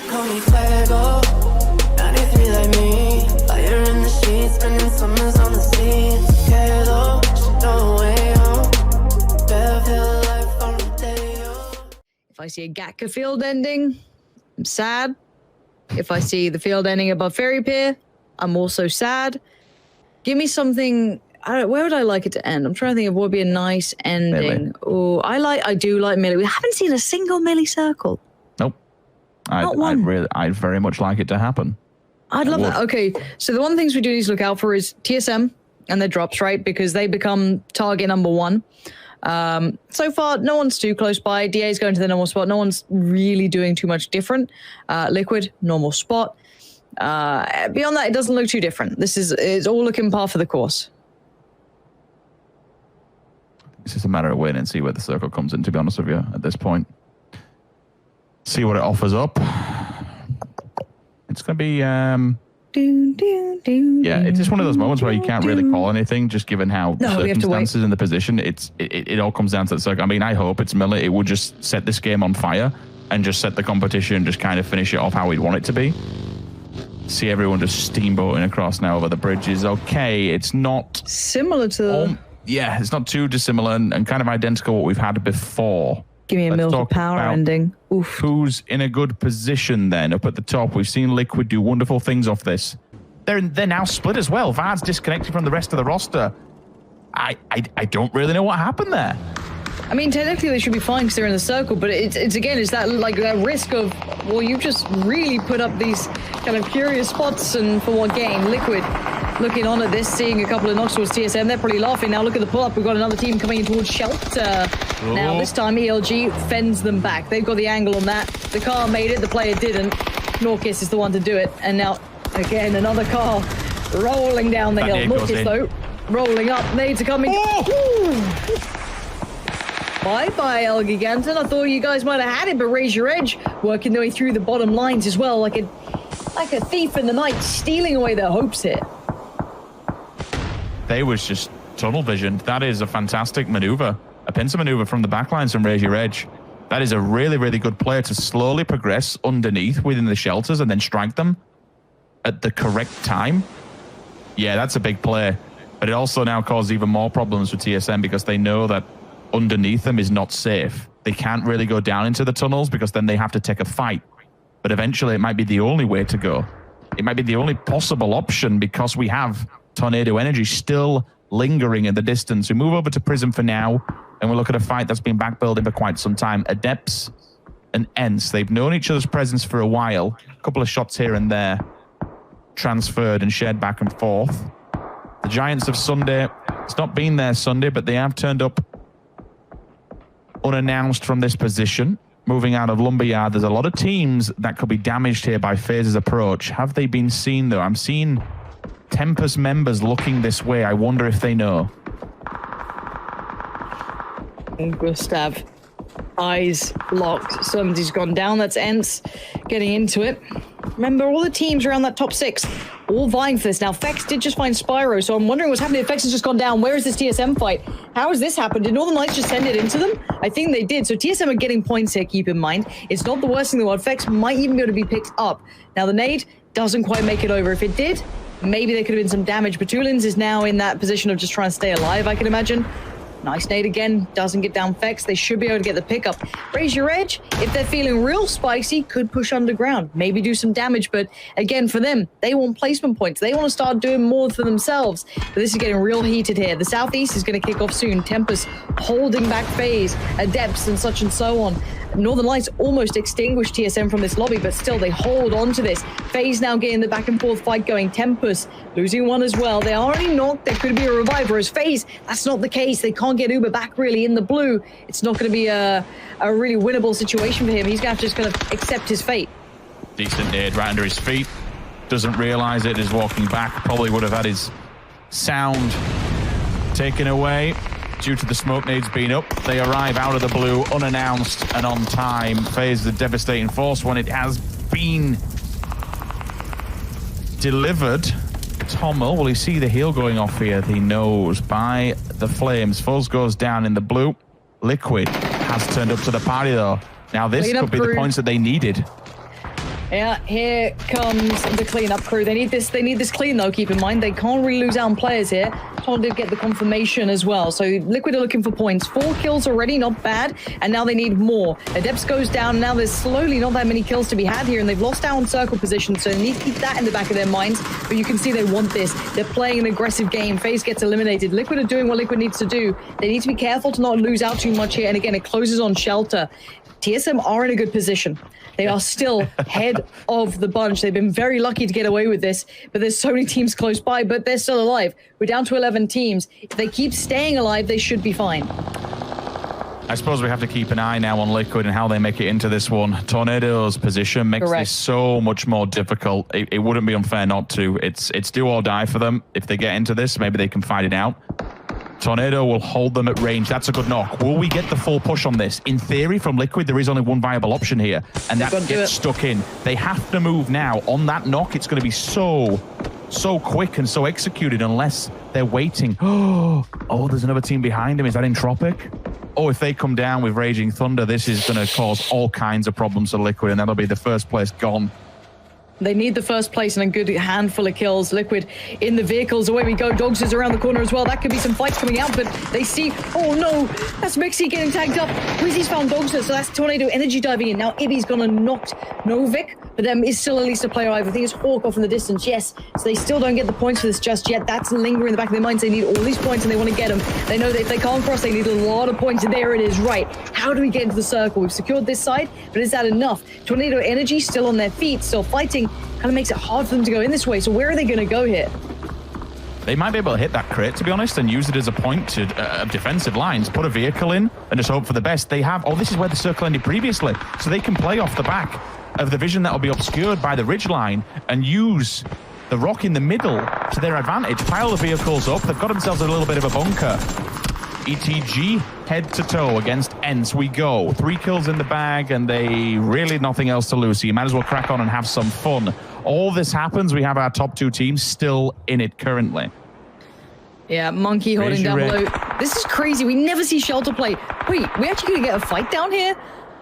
Call me Fuego, 93 like me. Fire in the sheets, spending summers on the sea. Quedo, no way home. Bearfield life on Rodeo. If I see a Gatka field ending, I'm sad. If I see the field ending above Ferry Pier, I'm also sad. Give me something. Where would I like it to end? I'm trying to think of what would be a nice ending. Oh, I do like Millie. We haven't seen a single Millie circle. Nope. I'd very much like it to happen. I'd love that. Okay, so the one things we do need to look out for is TSM and their drops, right? Because they become target number one. So far, no one's too close by. DA's going to the normal spot. No one's really doing too much different. Liquid, normal spot. Beyond that, it doesn't look too different. It's all looking par for the course. It's just a matter of waiting and see where the circle comes in, to be honest with you, at this point. See what it offers up. It's going to be... yeah, it's just one of those moments where you can't really call anything, just given how the circumstances in the position. It all comes down to the circle. I mean, I hope it's Miller. It would just set this game on fire and just set the competition and just kind of finish it off how we'd want it to be. See everyone just steamboating across now over the bridges. Okay, it's not... Similar to... yeah, it's not too dissimilar and kind of identical to what we've had before. Give me a Mills of Power ending. Oof. Who's in a good position then up at the top? We've seen Liquid do wonderful things off this. They're now split as well. Vard's disconnected from the rest of the roster. I don't really know what happened there. I mean, technically they should be fine because they're in the circle, but it's again, it's that like that risk of, well, you just really put up these kind of curious spots, and for what gain? Liquid looking on at this, seeing a couple of knocks towards TSM. They're probably laughing. Now look at the pull-up. We've got another team coming in towards Shelter. Oh. Now this time ELG fends them back. They've got the angle on that. The car made it. The player didn't. Norkiss is the one to do it. And now, again, another car rolling down the hill. Norkiss, though, rolling up. Nades are coming. Oh! Bye-bye, El Giganton. I thought you guys might have had it, but Raise Your Edge working their way through the bottom lines as well, like a thief in the night, stealing away their hopes here. They was just tunnel vision. That is a fantastic maneuver. A pincer maneuver from the backlines from Raise Your Edge. That is a really, really good player to slowly progress underneath within the shelters and then strike them at the correct time. Yeah, that's a big play. But it also now causes even more problems for TSM because they know that underneath them is not safe. They can't really go down into the tunnels because then they have to take a fight. But eventually it might be the only way to go. It might be the only possible option because we have Tornado Energy still lingering in the distance. We move over to Prism for now, and we'll look at a fight that's been backbuilding for quite some time. Adepts and Ents, they've known each other's presence for a while. A couple of shots here and there transferred and shared back and forth. The Giants of Sunday, it's not been there Sunday, but they have turned up unannounced from this position. Moving out of Lumberyard, there's a lot of teams that could be damaged here by FaZe's approach. Have they been seen, though? I'm seeing Tempest members looking this way. I wonder if they know. Gustav, eyes locked. Somebody's gone down. That's Ents getting into it. Remember, all the teams around that top six, all vying for this. Now, Fex did just find Spyro, so I'm wondering what's happening if Fex has just gone down. Where is this TSM fight? How has this happened? Did Northern Lights just send it into them? I think they did. So TSM are getting points here, keep in mind. It's not the worst thing in the world. Fex might even be able to be picked up. Now, the nade doesn't quite make it over. If it did, maybe there could have been some damage. But Tulins is now in that position of just trying to stay alive, I can imagine. Nice nade again, doesn't get down Fex. They should be able to get the pickup. Raise Your Edge, if they're feeling real spicy, could push underground, maybe do some damage. But again, for them, they want placement points. They want to start doing more for themselves. But this is getting real heated here. The Southeast is going to kick off soon. Tempest holding back FaZe, Adepts and such and so on. Northern Lights almost extinguished TSM from this lobby, but still they hold on to this. FaZe now getting the back and forth fight going. Tempest losing one as well. They are already knocked. There could be a reviver as FaZe. That's not the case. They can't get Uber back really in the blue. It's not going to be a really winnable situation for him. He's going to have to just kind of accept his fate. Decent nade right under his feet. Doesn't realize it is walking back. Probably would have had his sound taken away. Due to the smoke nades being up, they arrive out of the blue, unannounced and on time. FaZe the devastating force when it has been delivered. Tommel, will he see the heal going off here? He knows by the flames. Fuzz goes down in the blue. Liquid has turned up to the party though. Now this could be the points that they needed. Yeah, here comes the cleanup crew. They need this clean though, keep in mind. They can't really lose out on players here. Told did get the confirmation as well. So Liquid are looking for points. 4 kills already, not bad. And now they need more. Adepts goes down. Now there's slowly not that many kills to be had here, and they've lost out on circle position, so they need to keep that in the back of their minds. But you can see they want this. They're playing an aggressive game. FaZe gets eliminated. Liquid are doing what Liquid needs to do. They need to be careful to not lose out too much here. And again, it closes on Shelter. TSM are in a good position. They are still head of the bunch. They've been very lucky to get away with this, but there's so many teams close by, but they're still alive. We're down to 11 teams. If they keep staying alive, they should be fine. I suppose we have to keep an eye now on Liquid and how they make it into this one. Tornado's position makes this so much more difficult. It wouldn't be unfair not to. It's do or die for them. If they get into this, maybe they can fight it out. Tornado will hold them at range. That's a good knock. Will we get the full push on this? In theory, from Liquid, there is only one viable option here, and that gets stuck in. They have to move now. On that knock, it's going to be so quick and so executed unless they're waiting. Oh, there's another team behind him. Is that Entropic? Oh, if they come down with Raging Thunder, this is going to cause all kinds of problems to Liquid, and that'll be the first place gone. They need the first place and a good handful of kills. Liquid in the vehicles. Away we go. Dogs is around the corner as well. That could be some fights coming out, but they see... Oh, no. That's Mexi getting tagged up. Wizzy's found Dogster, so that's Tornado Energy diving in. Now, Ibby's gonna knock Novik, but is still at least a player alive. I think it's Hawk off in the distance. Yes. So they still don't get the points for this just yet. That's lingering in the back of their minds. They need all these points and they want to get them. They know that if they can't cross, they need a lot of points. And there it is. Right. How do we get into the circle? We've secured this side, but is that enough? Tornado Energy still on their feet, still fighting. Kind of makes it hard for them to go in this way. So where are they going to go here? They might be able to hit that crate, to be honest, and use it as a point to defensive lines. Put a vehicle in and just hope for the best. They have... Oh, this is where the circle ended previously. So they can play off the back of the vision that will be obscured by the ridge line and use the rock in the middle to their advantage. Pile the vehicles up. They've got themselves a little bit of a bunker. ETG head to toe against Ents. We go. 3 kills in the bag, and they really nothing else to lose. So you might as well crack on and have some fun. All this happens, we have our top 2 teams still in it currently. Yeah, Monkey holding down below. This is crazy. We never see Shelter play. Wait, we actually gonna get a fight down here?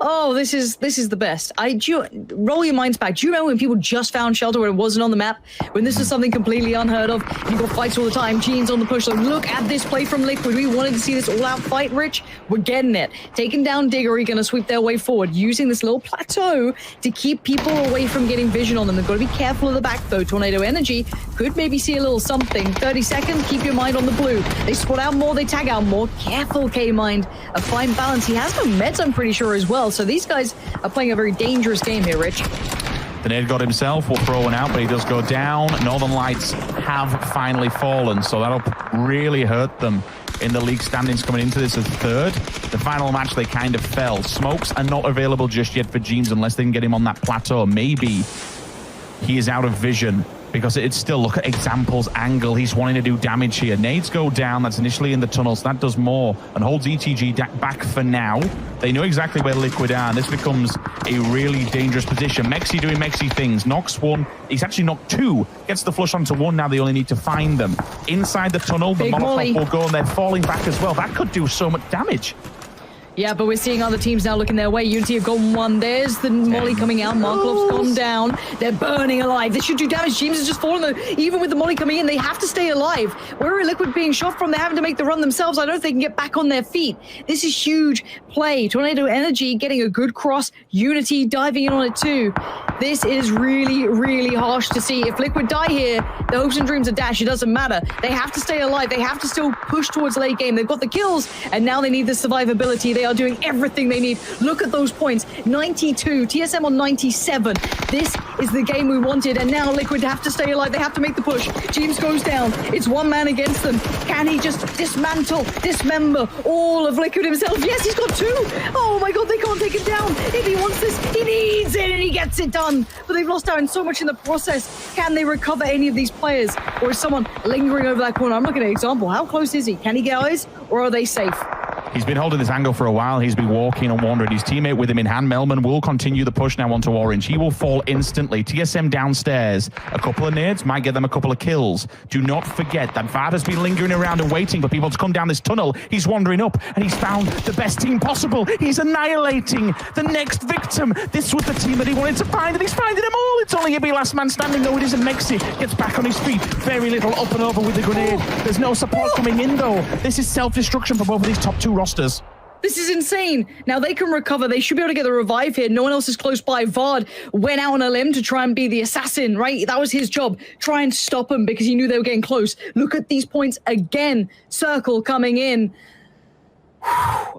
Oh, this is the best. Roll your minds back. Do you remember when people just found Shelter when it wasn't on the map? When this was something completely unheard of? You got fights all the time. Gene's on the push. So look at this play from Liquid. We wanted to see this all-out fight, Rich. We're getting it. Taking down Diggory, going to sweep their way forward, using this little plateau to keep people away from getting vision on them. They've got to be careful of the back, though. Tornado Energy could maybe see a little something. 30 seconds, keep your mind on the blue. They spot out more, they tag out more. Careful, K-Mind. A fine balance. He has no meds, I'm pretty sure, as well. So these guys are playing a very dangerous game here, Rich. The nade god himself will throw one out, but he does go down. Northern Lights have finally fallen, so that'll really hurt them in the league standings coming into this as third. The final match, they kind of fell. Smokes are not available just yet for Jeans unless they can get him on that plateau. Maybe he is out of vision, because it's still, look at Example's angle. He's wanting to do damage here. Nades go down. That's initially in the tunnels. That does more and holds ETG back for now. They know exactly where Liquid are. This becomes a really dangerous position. Mexi doing Mexi things. Knocks one. He's actually knocked 2. Gets the flush onto 1. Now they only need to find them. Inside the tunnel, the Molotov will go, and they're falling back as well. That could do so much damage. Yeah, but we're seeing other teams now looking their way. Unity have gone 1. There's the molly coming out. Marklov's gone down. They're burning alive. They should do damage. James has just fallen. Even with the molly coming in, they have to stay alive. Where are Liquid being shot from? They're having to make the run themselves. I don't know if they can get back on their feet. This is huge play. Tornado Energy getting a good cross. Unity diving in on it too. This is really, really harsh to see. If Liquid die here, their hopes and dreams are dashed. It doesn't matter. They have to stay alive. They have to still push towards late game. They've got the kills, and now they need the survivability. They are doing everything they need. Look at those points. 92. TSM on 97. This is the game we wanted, and now Liquid have to stay alive. They have to make the push. James goes down. It's 1 man against them. Can he just dismember all of Liquid himself? Yes, he's got 2. Oh my god, they can't take it down. If he wants this, he needs it, and he gets it done. But they've lost out in so much in the process. Can they recover any of these players? Or is someone lingering over that corner? I'm looking at Example. How close is he? Can he get eyes, or are they safe? He's been holding this angle for a while. He's been walking and wandering. His teammate with him in hand. Melman will continue the push now onto Orange. He will fall instantly. TSM downstairs. A couple of nades might get them a couple of kills. Do not forget that Vard has been lingering around and waiting for people to come down this tunnel. He's wandering up and he's found the best team possible. He's annihilating the next victim. This was the team that he wanted to find, and he's finding them all. It's only Ibby last man standing. No, it isn't. Mexi gets back on his feet. Very little up and over with the grenade. There's no support coming in though. This is self-destruction for both of these top two rosters. This is insane. Now they can recover. They should be able to get the revive here. No one else is close by. Vard went out on a limb to try and be the assassin, right? That was his job. Try and stop them because he knew they were getting close. Look at these points again. Circle coming in.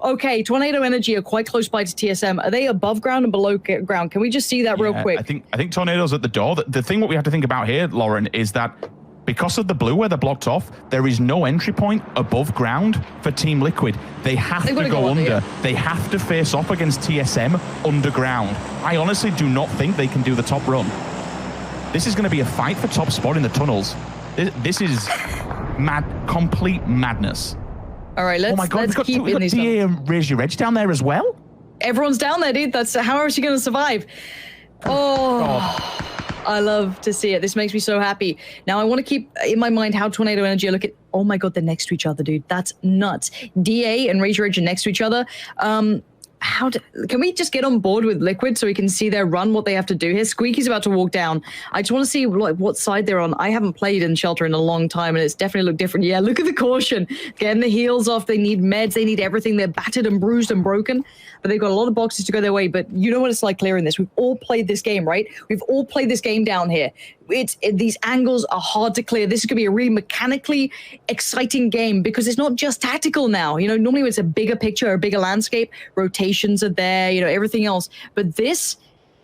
Okay, Tornado Energy are quite close by to TSM. Are they above ground and below ground? Can we just see that real quick? I think Tornado's at the door. The thing what we have to think about here, Lauren, is that because of the blue where they're blocked off, there is no entry point above ground for Team Liquid. They have to go under. They have to face off against TSM underground. I honestly do not think they can do the top run. This is going to be a fight for top spot in the tunnels. This is complete madness. All right, let's keep in these. DA and Raise Your Edge down there as well. Everyone's down there, dude. That's how is she going to survive? Oh. God. I love to see it. This makes me so happy. Now, I want to keep in my mind how Tornado Energy are looking. Oh my God, they're next to each other, dude. That's nuts. DA and Razor Edge are next to each other. Can we just get on board with Liquid so we can see their run, what they have to do here? Squeaky's about to walk down. I just want to see what side they're on. I haven't played in Shelter in a long time, and it's definitely looked different. Yeah, look at the caution. Getting the heals off. They need meds. They need everything. They're battered and bruised and broken, but they've got a lot of boxes to go their way. But you know what it's like clearing this. We've all played this game, right? We've all played this game down here. These angles are hard to clear. This is going to be a really mechanically exciting game because it's not just tactical now. You know, normally it's a bigger picture, a bigger landscape. Rotations are there, you know, everything else. But this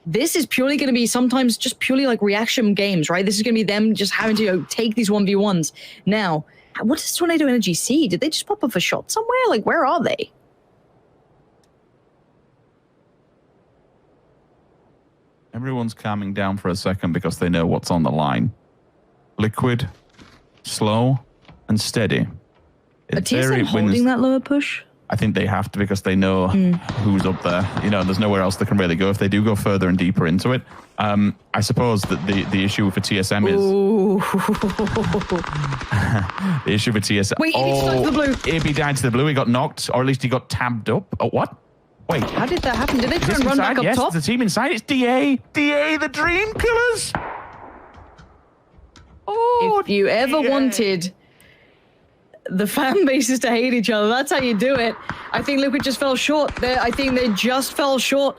is purely going to be sometimes just purely like reaction games, right? This is going to be them just having to take these 1v1s. Now, what does Tornado Energy see? Did they just pop off a shot somewhere? Like, where are they? Everyone's calming down for a second because they know what's on the line. Liquid, slow, and steady. Are TSM holding that lower push? I think they have to because they know who's up there. You know, there's nowhere else they can really go. If they do go further and deeper into it, I suppose that the issue for TSM is... the issue for TSM... Wait, he died to the blue. AB died to the blue. He got knocked, or at least he got tabbed up. Oh, what? Wait. How did that happen? Did they try and run back up top? Yes, the team inside. It's DA. DA, the Dream Killers. Oh, if you ever wanted the fan bases to hate each other, that's how you do it. I think Liquid just fell short. I think they just fell short.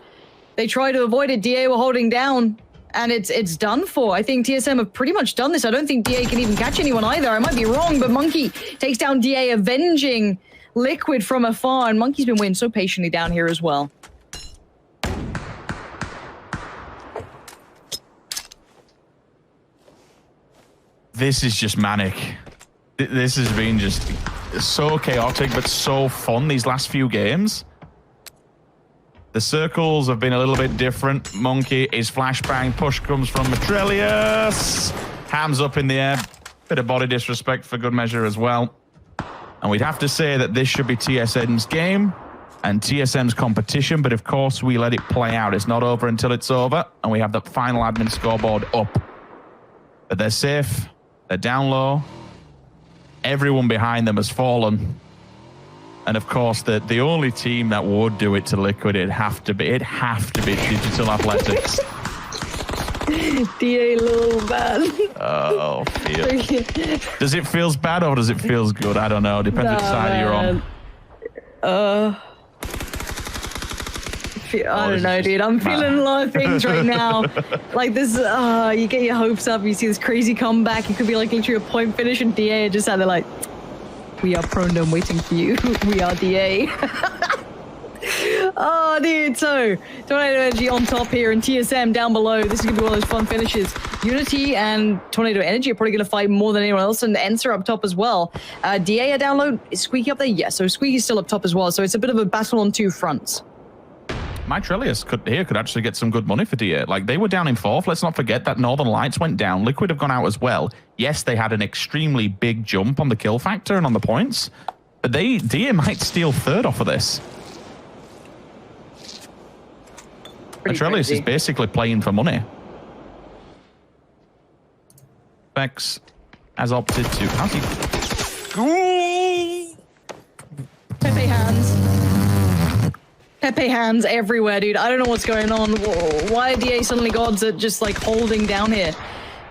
They tried to avoid it. DA were holding down, and it's done for. I think TSM have pretty much done this. I don't think DA can even catch anyone either. I might be wrong, but Monkey takes down DA, avenging Liquid from afar, and Monkey's been waiting so patiently down here as well. This is just manic. This has been just so chaotic, but so fun these last few games. The circles have been a little bit different. Monkey is flashbang. Push comes from Matrelius. Hands up in the air. Bit of body disrespect for good measure as well. And we'd have to say that this should be TSM's game and TSM's competition, but of course we let it play out. It's not over until it's over, and we have the final admin scoreboard up. But they're safe, they're down low, everyone behind them has fallen. And of course, the only team that would do it to Liquid, it'd have to be Digital Athletics. DA little bad. Oh, does it feels bad or does it feels good? I don't know. Depends which side you're on. I don't know, dude. I'm feeling a lot of things right now. Like this, you get your hopes up. You see this crazy comeback. It could be like into a point finish, and DA just had to like, we are prone and waiting for you. We are DA. Oh, dude, so Tornado Energy on top here and TSM down below. This is going to be one of those fun finishes. Unity and Tornado Energy are probably going to fight more than anyone else, and Enser up top as well. DA are down low. Is Squeaky up there? Yeah, so Squeaky's still up top as well, so it's a bit of a battle on two fronts. Matrelius could actually get some good money for DA. Like, they were down in fourth. Let's not forget that Northern Lights went down. Liquid have gone out as well. Yes, they had an extremely big jump on the kill factor and on the points, But DA might steal third off of this. Atrelius is basically playing for money. Vex has opted to... How's he... Pepe hands. Pepe hands everywhere, dude. I don't know what's going on. Why are DA suddenly gods at just like holding down here?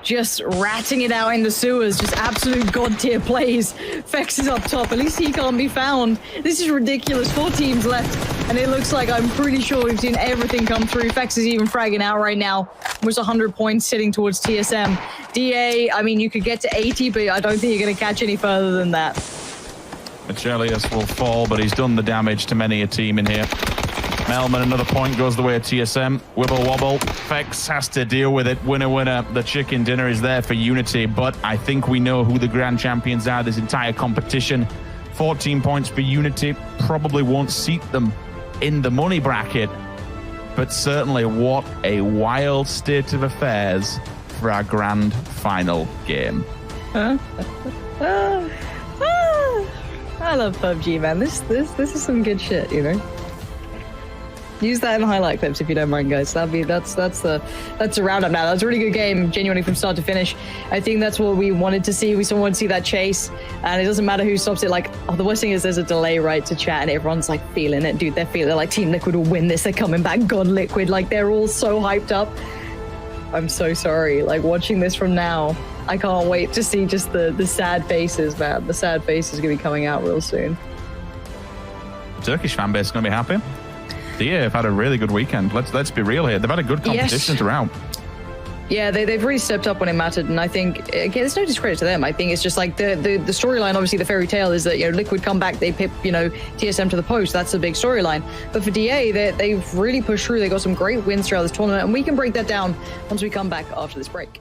Just ratting it out in the sewers. Just absolute god tier plays. Vex is up top. At least he can't be found. This is ridiculous. 4 teams left. And it looks like I'm pretty sure we've seen everything come through. Vex is even fragging out right now. Almost 100 points sitting towards TSM. DA, I mean, you could get to 80, but I don't think you're going to catch any further than that. Atrelius will fall, but he's done the damage to many a team in here. Melman, another point goes the way of TSM. Wibble wobble. Vex has to deal with it. Winner, winner. The chicken dinner is there for Unity, but I think we know who the grand champions are this entire competition. 14 points for Unity. Probably won't seat them in the money bracket, but certainly what a wild state of affairs for our grand final game. I love PUBG, man. This is some good shit, you know. Use that in highlight clips if you don't mind, guys. That's a roundup now. That was a really good game, genuinely from start to finish. I think that's what we wanted to see. We still want to see that chase, and it doesn't matter who stops it. Like, the worst thing is there's a delay, right, to chat, and everyone's like feeling it, dude. They're like, Team Liquid will win this. They're coming back. God Liquid, like they're all so hyped up. I'm so sorry. Like watching this from now, I can't wait to see just the sad faces, man. The sad faces are gonna be coming out real soon. Turkish fan base is gonna be happy. DA have had a really good weekend. Let's be real here. They've had a good competition throughout. Yeah, they've really stepped up when it mattered, and I think again, there's no discredit to them. I think it's just like the storyline. Obviously, the fairy tale is that Liquid come back, they pip TSM to the post. That's a big storyline. But for DA, they've really pushed through. They got some great wins throughout this tournament, and we can break that down once we come back after this break.